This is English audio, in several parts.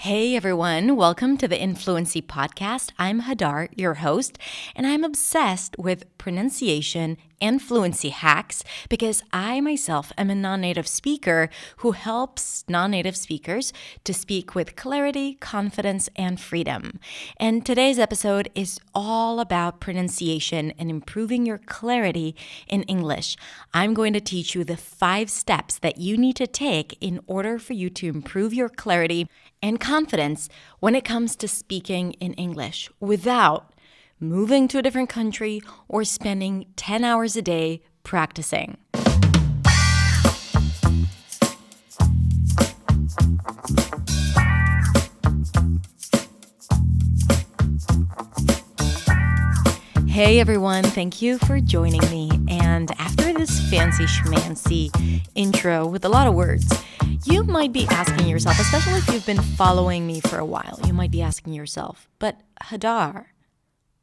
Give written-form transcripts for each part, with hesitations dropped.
Hey everyone, welcome to the Influency Podcast. I'm Hadar, your host, and I'm obsessed with pronunciation and fluency hacks because I myself am a non-native speaker who helps non-native speakers to speak with clarity, confidence, and freedom. And today's episode is all about pronunciation and improving your clarity in English. I'm going to teach you the 5 steps that you need to take in order for you to improve your clarity and confidence when it comes to speaking in English without moving to a different country or spending 10 hours a day practicing. Hey everyone, thank you for joining me. And after this fancy schmancy intro with a lot of words, you might be asking yourself, especially if you've been following me for a while, you might be asking yourself, but Hadar,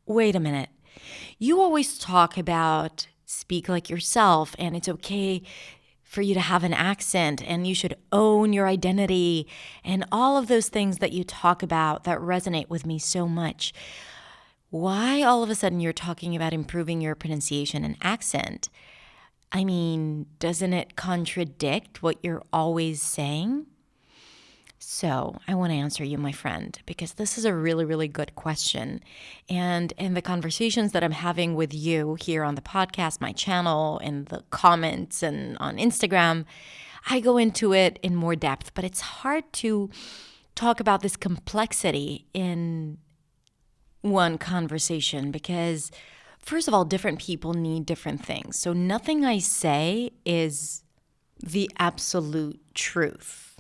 wait a minute. You always talk about speak like yourself and it's okay for you to have an accent and you should own your identity and all of those things that you talk about that resonate with me so much. Why all of a sudden you're talking about improving your pronunciation and accent? I mean, doesn't it contradict what you're always saying? So I want to answer you, my friend, because this is a really, really good question. And in the conversations that I'm having with you here on the podcast, my channel, in the comments and on Instagram, I go into it in more depth, but it's hard to talk about this complexity in one conversation because, first of all, different people need different things. So nothing I say is the absolute truth.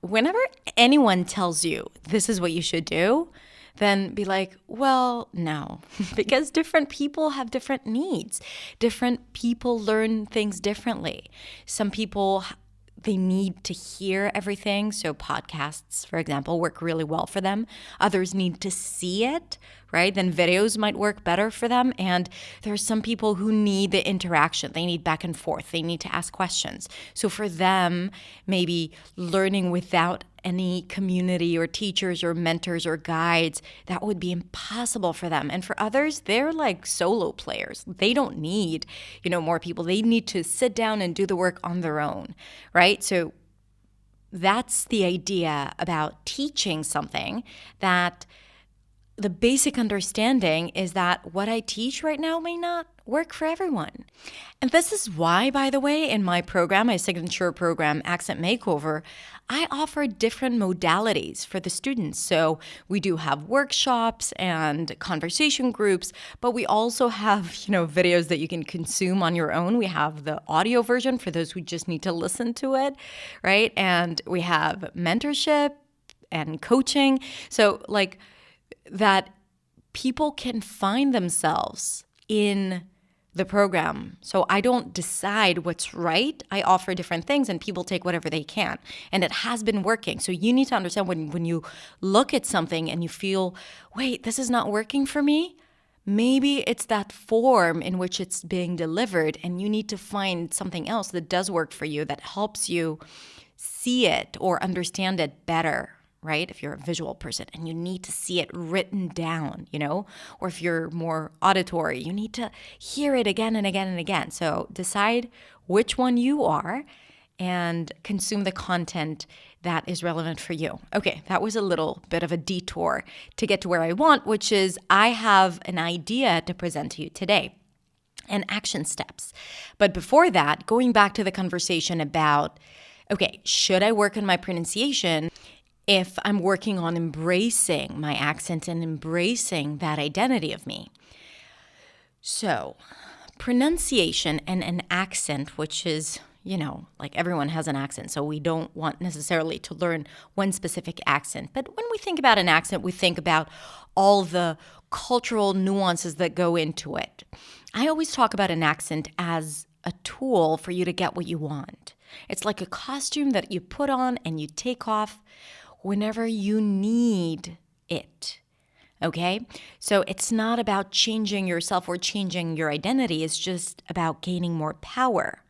Whenever anyone tells you this is what you should do, then be like, well, no, because different people have different needs. Different people learn things differently. Some people, they need to hear everything. So podcasts, for example, work really well for them. Others need to see it, right? Then videos might work better for them. And there are some people who need the interaction. They need back and forth. They need to ask questions. So for them, maybe learning without any community or teachers or mentors or guides, that would be impossible for them. And for others, they're like solo players. They don't need, more people. They need to sit down and do the work on their own, right? So that's the idea about teaching something, that the basic understanding is that what I teach right now may not work for everyone. And this is why, by the way, in my program, my signature program, Accent Makeover, I offer different modalities for the students. So we do have workshops and conversation groups, but we also have, videos that you can consume on your own. We have the audio version for those who just need to listen to it, right? And we have mentorship and coaching. So that people can find themselves in the program. So I don't decide what's right. I offer different things and people take whatever they can. And it has been working. So you need to understand when you look at something and you feel, wait, this is not working for me. Maybe it's that form in which it's being delivered and you need to find something else that does work for you, that helps you see it or understand it better. Right? If you're a visual person and you need to see it written down, or if you're more auditory, you need to hear it again and again and again. So decide which one you are and consume the content that is relevant for you. Okay, that was a little bit of a detour to get to where I want, which is I have an idea to present to you today and action steps. But before that, going back to the conversation about, okay, should I work on my pronunciation? If I'm working on embracing my accent and embracing that identity of me. So, pronunciation and an accent, which is, everyone has an accent, so we don't want necessarily to learn one specific accent. But when we think about an accent, we think about all the cultural nuances that go into it. I always talk about an accent as a tool for you to get what you want. It's like a costume that you put on and you take off whenever you need it, okay? So it's not about changing yourself or changing your identity. It's just about gaining more power.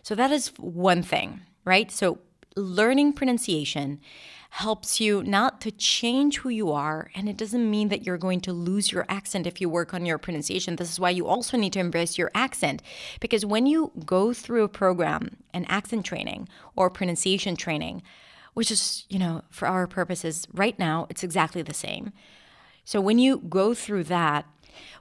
So that is one thing, right? So learning pronunciation helps you not to change who you are, and it doesn't mean that you're going to lose your accent if you work on your pronunciation. This is why you also need to embrace your accent, because when you go through a program, an accent training or pronunciation training, which is, for our purposes right now, it's exactly the same. So when you go through that,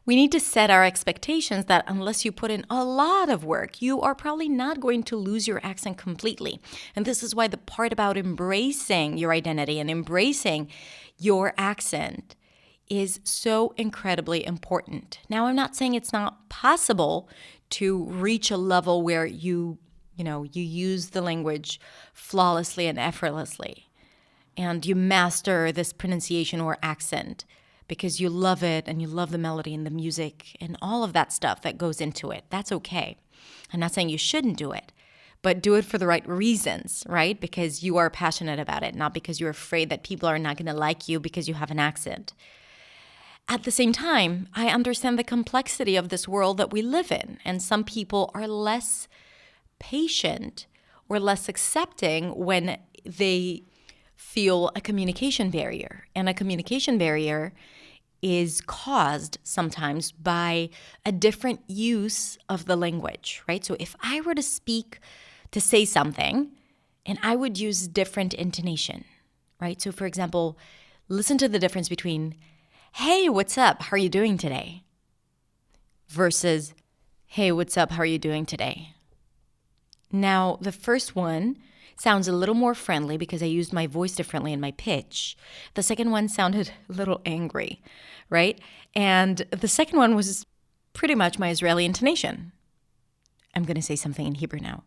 we need to set our expectations that unless you put in a lot of work, you are probably not going to lose your accent completely. And this is why the part about embracing your identity and embracing your accent is so incredibly important. Now, I'm not saying it's not possible to reach a level where you use the language flawlessly and effortlessly, and you master this pronunciation or accent because you love it and you love the melody and the music and all of that stuff that goes into it. That's okay. I'm not saying you shouldn't do it, but do it for the right reasons, right? Because you are passionate about it, not because you're afraid that people are not going to like you because you have an accent. At the same time, I understand the complexity of this world that we live in, and some people are less patient or less accepting when they feel a communication barrier. And a communication barrier is caused sometimes by a different use of the language, right? So if I were to say something, and I would use different intonation, right? So for example, listen to the difference between, hey, what's up? How are you doing today? Versus, hey, what's up? How are you doing today? Now, the first one sounds a little more friendly because I used my voice differently and my pitch. The second one sounded a little angry, right? And the second one was pretty much my Israeli intonation. I'm going to say something in Hebrew now.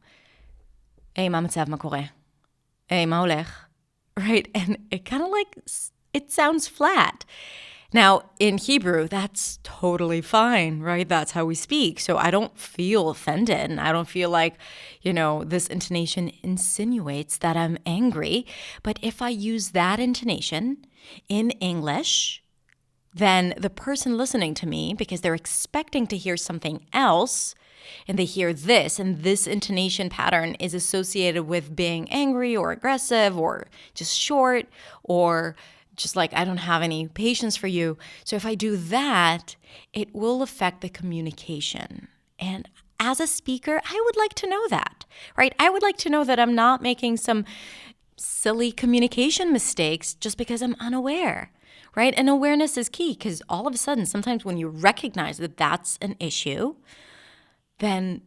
Hey, ma matzav, ma koreh? Hey, ma olech? Right? And it kind of it sounds flat. Now, in Hebrew, that's totally fine, right? That's how we speak. So I don't feel offended. And I don't feel like, this intonation insinuates that I'm angry. But if I use that intonation in English, then the person listening to me, because they're expecting to hear something else, and they hear this, and this intonation pattern is associated with being angry or aggressive or just short or just like, I don't have any patience for you. So if I do that, it will affect the communication. And as a speaker, I would like to know that, right? I would like to know that I'm not making some silly communication mistakes just because I'm unaware, right? And awareness is key, because all of a sudden, sometimes when you recognize that that's an issue, then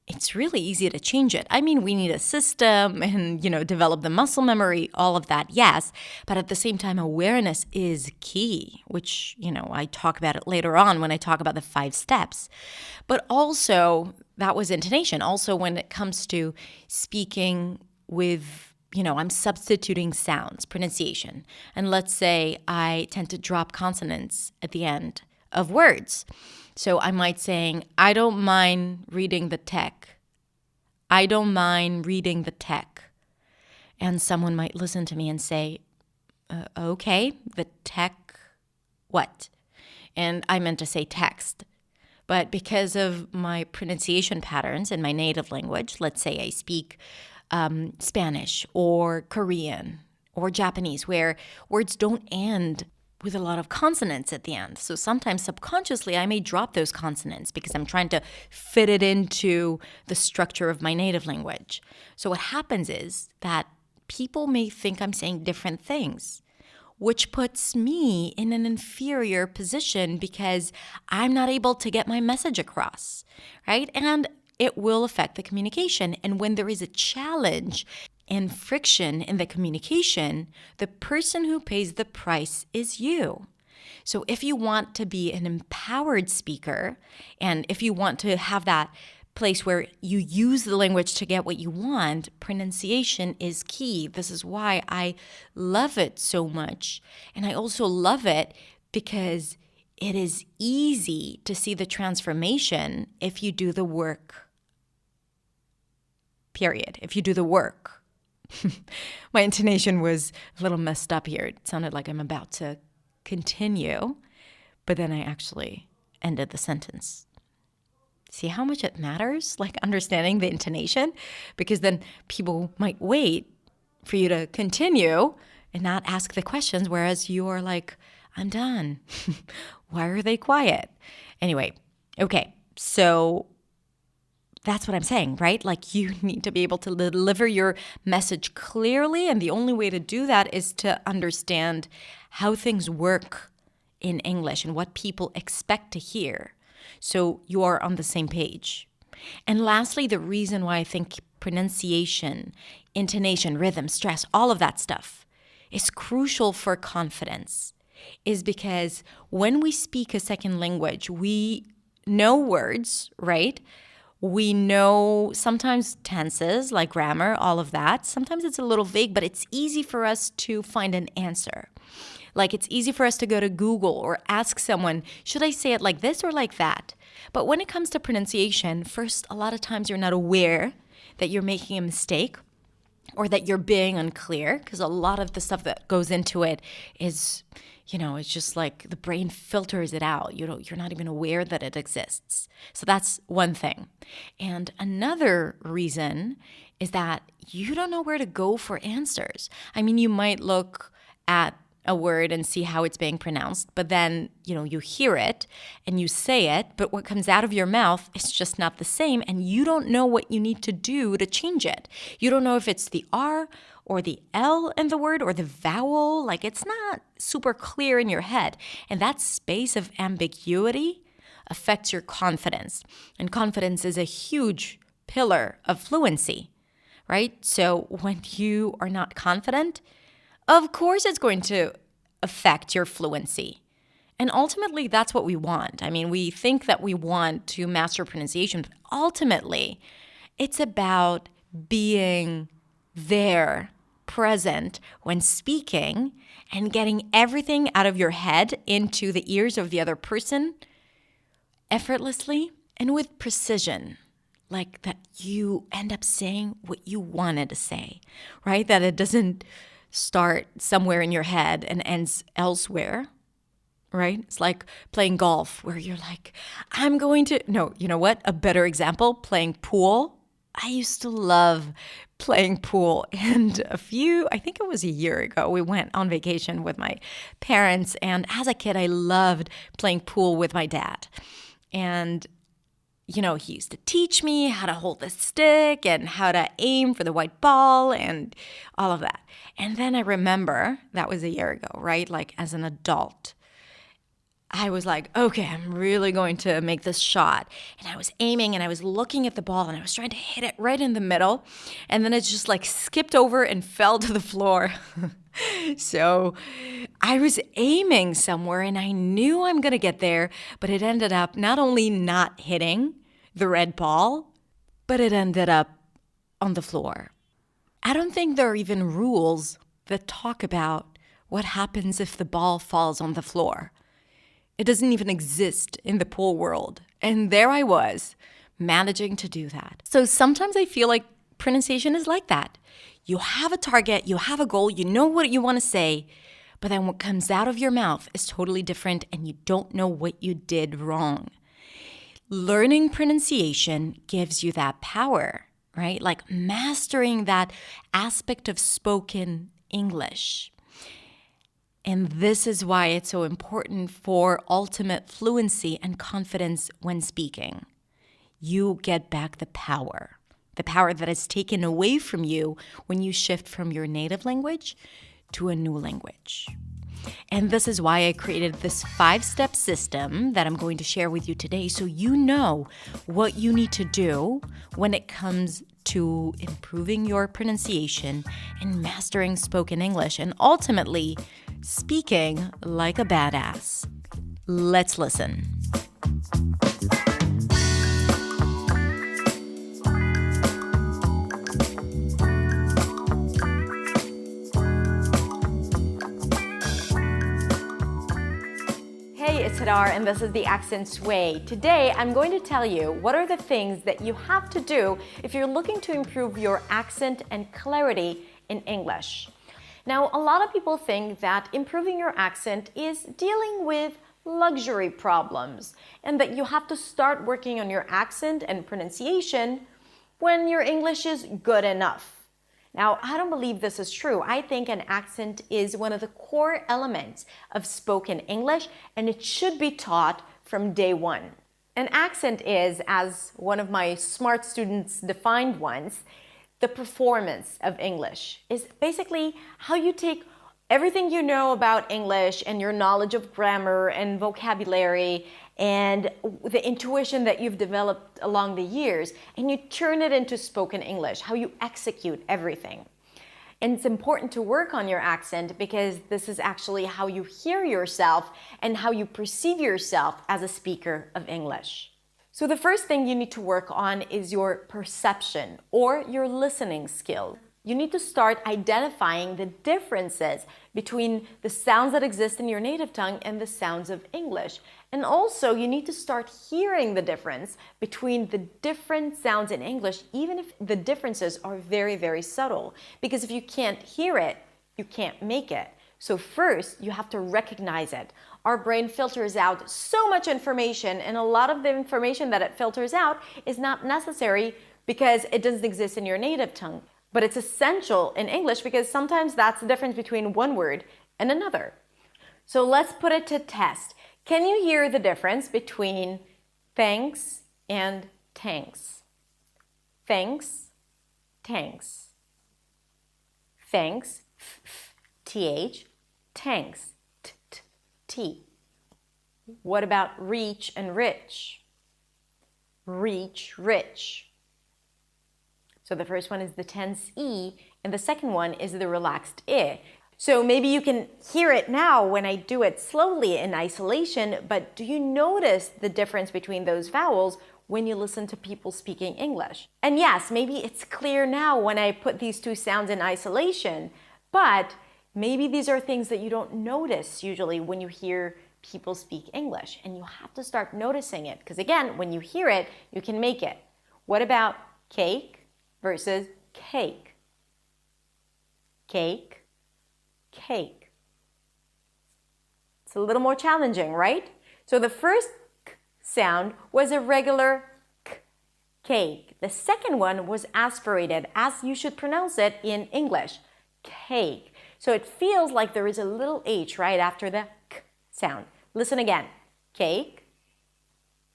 it's really easy to change it. I mean, we need a system and, develop the muscle memory, all of that, yes. But at the same time, awareness is key, which, I talk about it later on when I talk about the 5 steps. But also, that was intonation. Also, when it comes to speaking with, I'm substituting sounds, pronunciation. And let's say I tend to drop consonants at the end of words. So I might say, I don't mind reading the tech. I don't mind reading the tech. And someone might listen to me and say, okay, the tech, what? And I meant to say text. But because of my pronunciation patterns in my native language, let's say I speak Spanish or Korean or Japanese, where words don't end with a lot of consonants at the end. So sometimes subconsciously I may drop those consonants because I'm trying to fit it into the structure of my native language. So what happens is that people may think I'm saying different things, which puts me in an inferior position because I'm not able to get my message across, right? And it will affect the communication. And when there is a challenge and friction in the communication, the person who pays the price is you. So if you want to be an empowered speaker, and if you want to have that place where you use the language to get what you want, pronunciation is key. This is why I love it so much. And I also love it because it is easy to see the transformation if you do the work. Period. If you do the work. My intonation was a little messed up here. It sounded like I'm about to continue, but then I actually ended the sentence. See how much it matters, like understanding the intonation? Because then people might wait for you to continue and not ask the questions, whereas you are like, I'm done. Why are they quiet? Anyway, okay, so that's what I'm saying, right? Like you need to be able to deliver your message clearly. And the only way to do that is to understand how things work in English and what people expect to hear. So you are on the same page. And lastly, the reason why I think pronunciation, intonation, rhythm, stress, all of that stuff is crucial for confidence is because when we speak a second language, we know words, right? We know sometimes tenses like grammar, all of that. Sometimes it's a little vague, but it's easy for us to find an answer. Like it's easy for us to go to Google or ask someone, should I say it like this or like that? But when it comes to pronunciation, first, a lot of times you're not aware that you're making a mistake or that you're being unclear because a lot of the stuff that goes into it is, it's just like the brain filters it out. You're not even aware that it exists. So that's one thing. And another reason is that you don't know where to go for answers. I mean, you might look at a word and see how it's being pronounced, but then, you hear it and you say it, but what comes out of your mouth is just not the same, and you don't know what you need to do to change it. You don't know if it's the R or the L in the word or the vowel. Like it's not super clear in your head. And that space of ambiguity affects your confidence. And confidence is a huge pillar of fluency, right? So when you are not confident, of course it's going to affect your fluency. And ultimately, that's what we want. I mean, we think that we want to master pronunciation, but ultimately, it's about being there, present when speaking and getting everything out of your head into the ears of the other person effortlessly and with precision. Like that you end up saying what you wanted to say, right? That it doesn't start somewhere in your head and ends elsewhere, right? It's like playing golf where you're like, no, you know what? A better example, playing pool. I used to love playing pool. And I think it was a year ago, we went on vacation with my parents. And as a kid, I loved playing pool with my dad. And he used to teach me how to hold the stick and how to aim for the white ball and all of that. And then I remember, that was a year ago, right? Like as an adult, I was like, okay, I'm really going to make this shot. And I was aiming and I was looking at the ball and I was trying to hit it right in the middle. And then it just like skipped over and fell to the floor. So I was aiming somewhere and I knew I'm going to get there, but it ended up not only not hitting the red ball, but it ended up on the floor. I don't think there are even rules that talk about what happens if the ball falls on the floor. It doesn't even exist in the pool world. And there I was, managing to do that. So sometimes I feel like pronunciation is like that. You have a target, you have a goal, you know what you want to say, but then what comes out of your mouth is totally different and you don't know what you did wrong. Learning pronunciation gives you that power, right? Like mastering that aspect of spoken English. And this is why it's so important for ultimate fluency and confidence when speaking. You get back the power that is taken away from you when you shift from your native language to a new language. And this is why I created this 5-step system that I'm going to share with you today so you know what you need to do when it comes to improving your pronunciation and mastering spoken English and ultimately speaking like a badass. Let's listen. Hey, it's Hadar, and this is the Accent Sway. Today, I'm going to tell you what are the things that you have to do if you're looking to improve your accent and clarity in English. Now, a lot of people think that improving your accent is dealing with luxury problems and that you have to start working on your accent and pronunciation when your English is good enough. Now, I don't believe this is true. I think an accent is one of the core elements of spoken English, and it should be taught from day one. An accent is, as one of my smart students defined once, the performance of English. Is basically how you take everything you know about English and your knowledge of grammar and vocabulary and the intuition that you've developed along the years, and you turn it into spoken English, how you execute everything. And it's important to work on your accent because this is actually how you hear yourself and how you perceive yourself as a speaker of English. So the first thing you need to work on is your perception or your listening skill. You need to start identifying the differences between the sounds that exist in your native tongue and the sounds of English. And also, you need to start hearing the difference between the different sounds in English, even if the differences are very, very subtle. Because if you can't hear it, you can't make it. So first, you have to recognize it. Our brain filters out so much information, and a lot of the information that it filters out is not necessary because it doesn't exist in your native tongue. But it's essential in English because sometimes that's the difference between one word and another. So let's put it to test. Can you hear the difference between thanks and tanks? Thanks, tanks. Thanks, th, tanks, t. What about reach and rich? Reach, rich. So the first one is the tense E, and the second one is the relaxed I. So maybe you can hear it now when I do it slowly in isolation, but do you notice the difference between those vowels when you listen to people speaking English? And yes, maybe it's clear now when I put these two sounds in isolation, but maybe these are things that you don't notice usually when you hear people speak English, and you have to start noticing it, because again, when you hear it, you can make it. What about cake versus cake? Cake, cake. It's a little more challenging, right? So the first k sound was a regular k, cake. The second one was aspirated, as you should pronounce it in English, cake. So it feels like there is a little H right after the k sound. Listen again. Cake,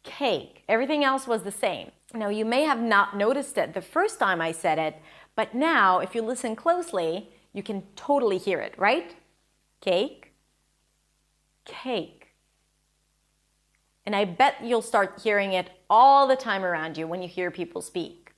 cake. Everything else was the same. Now, you may have not noticed it the first time I said it, but now, if you listen closely, you can totally hear it, right? Cake, cake. And I bet you'll start hearing it all the time around you when you hear people speak.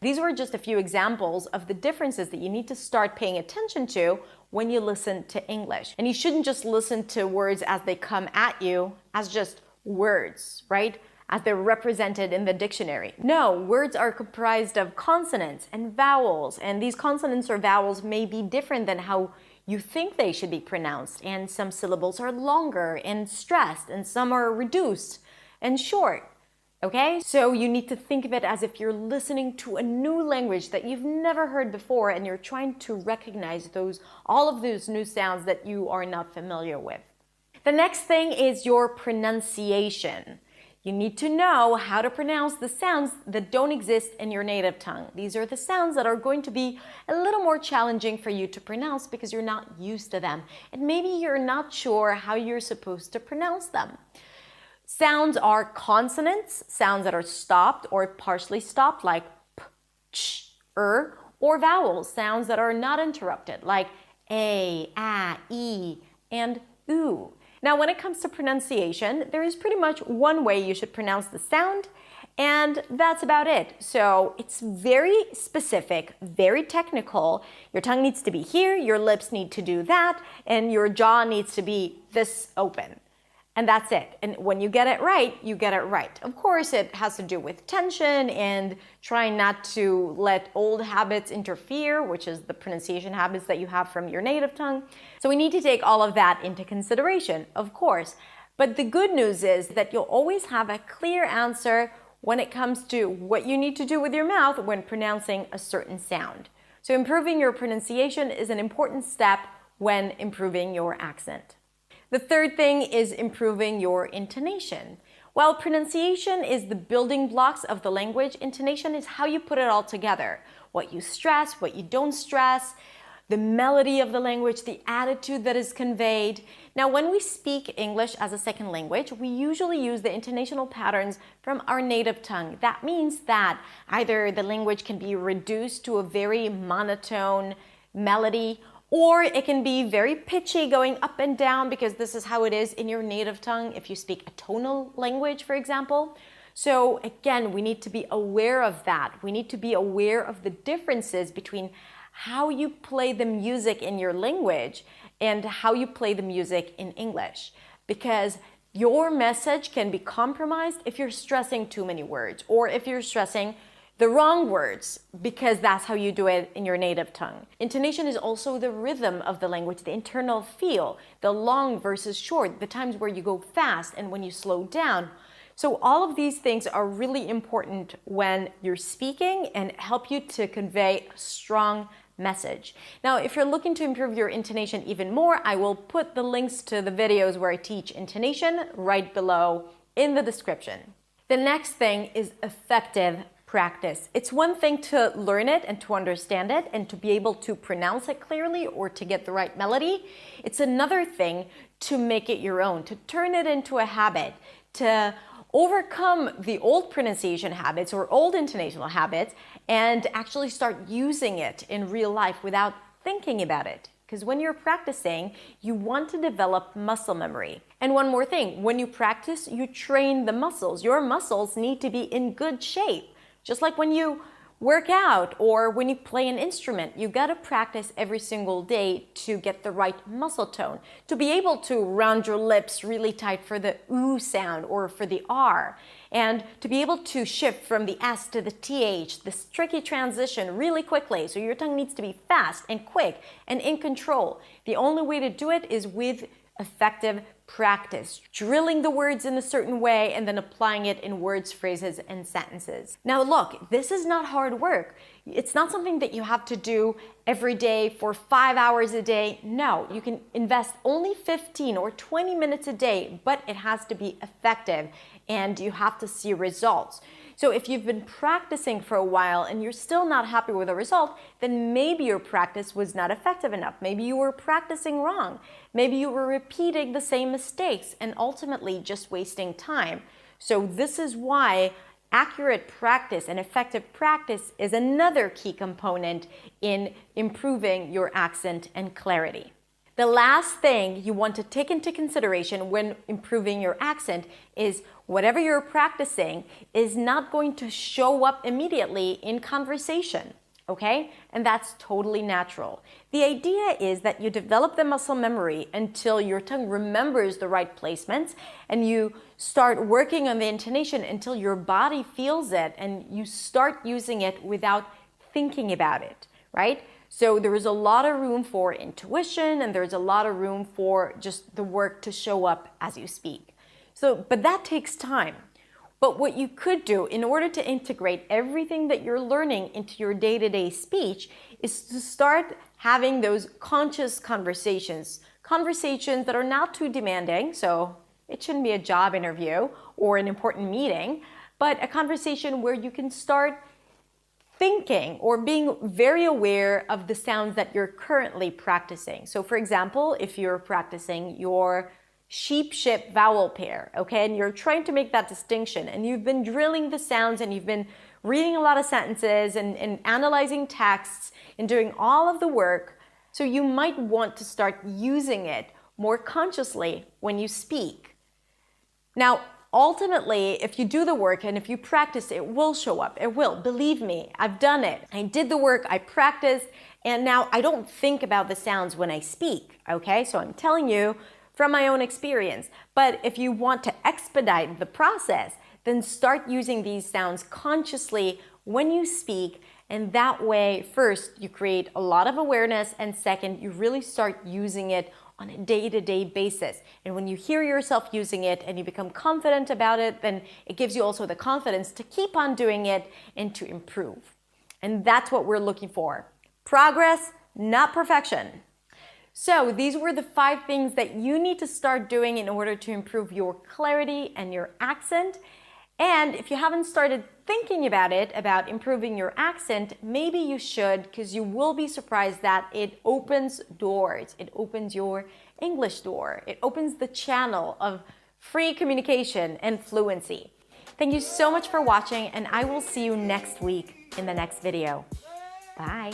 These were just a few examples of the differences that you need to start paying attention to when you listen to English. And you shouldn't just listen to words as they come at you as just words, right? As they're represented in the dictionary. No, words are comprised of consonants and vowels, and these consonants or vowels may be different than how you think they should be pronounced, and some syllables are longer and stressed, and some are reduced and short. Okay? So you need to think of it as if you're listening to a new language that you've never heard before, and you're trying to recognize all of those new sounds that you are not familiar with. The next thing is your pronunciation. You need to know how to pronounce the sounds that don't exist in your native tongue. These are the sounds that are going to be a little more challenging for you to pronounce because you're not used to them. And maybe you're not sure how you're supposed to pronounce them. Sounds are consonants, sounds that are stopped or partially stopped, like p, ch, or vowels, sounds that are not interrupted, like a, e, and oo. Now, when it comes to pronunciation, there is pretty much one way you should pronounce the sound, and that's about it. So it's very specific, very technical. Your tongue needs to be here, your lips need to do that, and your jaw needs to be this open. And that's it. And when you get it right, you get it right. Of course, it has to do with tension and trying not to let old habits interfere, which is the pronunciation habits that you have from your native tongue. So we need to take all of that into consideration, of course. But the good news is that you'll always have a clear answer when it comes to what you need to do with your mouth when pronouncing a certain sound. So improving your pronunciation is an important step when improving your accent. The third thing is improving your intonation. While pronunciation is the building blocks of the language, intonation is how you put it all together. what you stress, what you don't stress, the melody of the language, the attitude that is conveyed. Now, when we speak English as a second language, we usually use the intonational patterns from our native tongue. That means that either the language can be reduced to a very monotone melody, or it can be very pitchy, going up and down, because this is how it is in your native tongue if you speak a tonal language, for example. So again, we need to be aware of that. We need to be aware of the differences between how you play the music in your language and how you play the music in English, because your message can be compromised if you're stressing too many words, or if you're stressing the wrong words, because that's how you do it in your native tongue. Intonation is also the rhythm of the language, the internal feel, the long versus short, the times where you go fast and when you slow down. So all of these things are really important when you're speaking and help you to convey a strong message. Now, if you're looking to improve your intonation even more, I will put the links to the videos where I teach intonation right below in the description. The next thing is effective practice. It's one thing to learn it and to understand it and to be able to pronounce it clearly or to get the right melody. It's another thing to make it your own, to turn it into a habit, to overcome the old pronunciation habits or old intonational habits and actually start using it in real life without thinking about it. Because when you're practicing, you want to develop muscle memory. And one more thing, when you practice, you train the muscles. Your muscles need to be in good shape. Just like when you work out or when you play an instrument, you got to practice every single day to get the right muscle tone, to be able to round your lips really tight for the oo sound or for the R, and to be able to shift from the S to the TH, this tricky transition really quickly. So your tongue needs to be fast and quick and in control. The only way to do it is with effective practice, drilling the words in a certain way and then applying it in words, phrases, and sentences. Now look, this is not hard work. It's not something that you have to do every day for 5 hours a day. No, you can invest only 15 or 20 minutes a day, but it has to be effective and you have to see results. So if you've been practicing for a while and you're still not happy with the result, then maybe your practice was not effective enough. Maybe you were practicing wrong. Maybe you were repeating the same mistakes and ultimately just wasting time. So this is why accurate practice and effective practice is another key component in improving your accent and clarity. The last thing you want to take into consideration when improving your accent is whatever you're practicing is not going to show up immediately in conversation, okay? And that's totally natural. The idea is that you develop the muscle memory until your tongue remembers the right placements, and you start working on the intonation until your body feels it and you start using it without thinking about it, right? So there is a lot of room for intuition and there's a lot of room for just the work to show up as you speak. But that takes time. But what you could do in order to integrate everything that you're learning into your day-to-day speech is to start having those conscious conversations that are not too demanding. So it shouldn't be a job interview or an important meeting, but a conversation where you can start thinking or being very aware of the sounds that you're currently practicing. So for example, if you're practicing your sheep-ship vowel pair, okay, and you're trying to make that distinction and you've been drilling the sounds and you've been reading a lot of sentences and analyzing texts and doing all of the work, so you might want to start using it more consciously when you speak. Now, ultimately, if you do the work and if you practice, it will show up. It will. Believe me, I've done it. I did the work, I practiced, and now I don't think about the sounds when I speak, okay? So I'm telling you from my own experience. But if you want to expedite the process, then start using these sounds consciously when you speak, and that way, first, you create a lot of awareness, and second, you really start using it on a day-to-day basis. And when you hear yourself using it and you become confident about it, then it gives you also the confidence to keep on doing it and to improve. And that's what we're looking for. Progress, not perfection. So these were the 5 things that you need to start doing in order to improve your clarity and your accent. And if you haven't started thinking about it, about improving your accent, maybe you should, because you will be surprised that it opens doors. It opens your English door. It opens the channel of free communication and fluency. Thank you so much for watching, and I will see you next week in the next video. Bye.